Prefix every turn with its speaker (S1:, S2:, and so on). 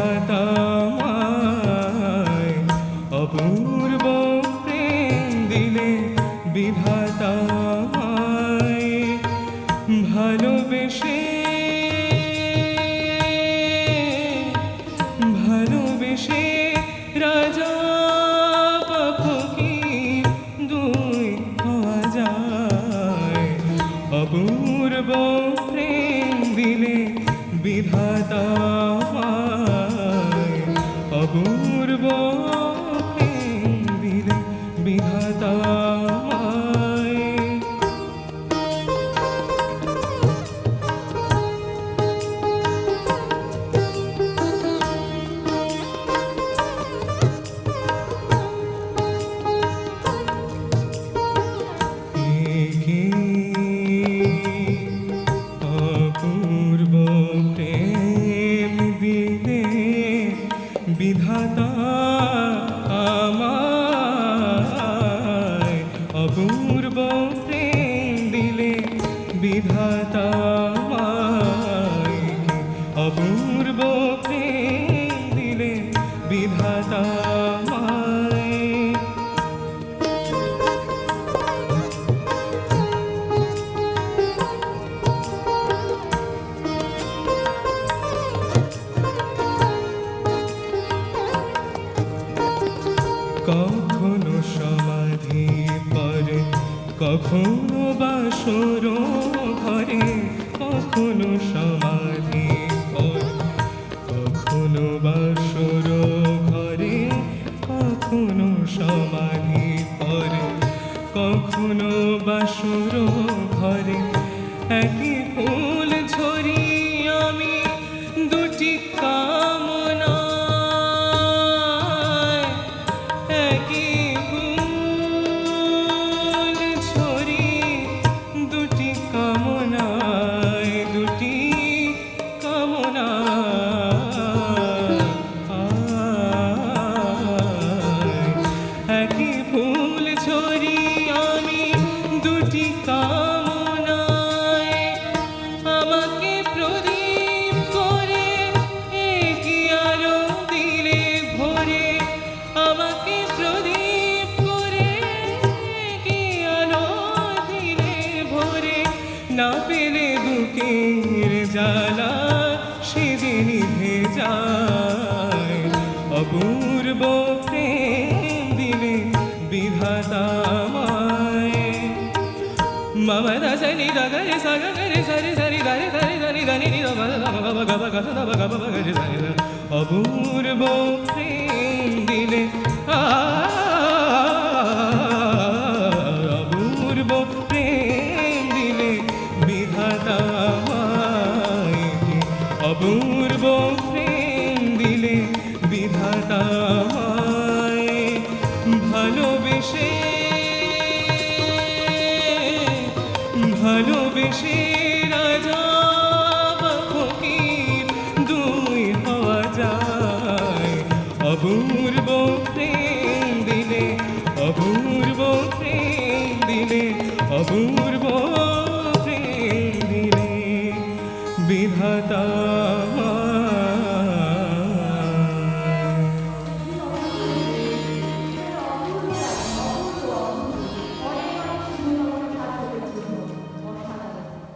S1: বিধাতা আমায় অপূর্ব প্রেম দিলে বিধাতা আমায় ভালোবেসে ভালোবেসে রাজা বা ফকির দুই হওয়া যায় অপূর্ব প্রেম দিলে বিধাতা আমায় অপূর্ব প্রেম দিলে বিধাতা আমায় অপূর্ব প্রেম দিলে বিধাতা আমায় অপূর্ব প্রেম দিলে বিধাতা আমায় অপূর্ব প্রেম দিলে বিধাতা আমায় কখনো সমাধি পরে কখনো বাসর ঘরে কখনো সমাধি পরে কখনো বাসর ঘরে কখনো সমাধি পরে কখনো বাসর ঘরে একই ফুল ঝরি আমি দুটি কামনা একই ফুল ঝরি দুটি কামনায় দুটি কামনা একই ফুল ঝরি আমি দুটি কামনায় আমাকে প্রদীপ করে একই আলো দিলে ভরে আমাকে প্রদীপ করে একই আলো দিলে ভরে না পেলে বুকের জ্বালা সেদিন নিভে যায় অপূর্ব প্রেম দিলে বিধাতা আমায় মামা দাসানি দাগারে সাগারে সারি সারি দারে সারি দানি দানি নি দা গা গা গা গা দা গা গা রে সারি অপূর্ব প্রেম দিলে অপূর্ব প্রেম দিলে বিধাতা আমায় অপূর্ব প্রেম দিলে বিধাতা আমায় ভালোবেসে ভালোবেসে রাজা বা ফকির দুই হওয়া যায় অপূর্ব প্রেম দিলে অপূর্ব প্রেম দিলে অপূর্ব প্রেম দিলে বিধাতা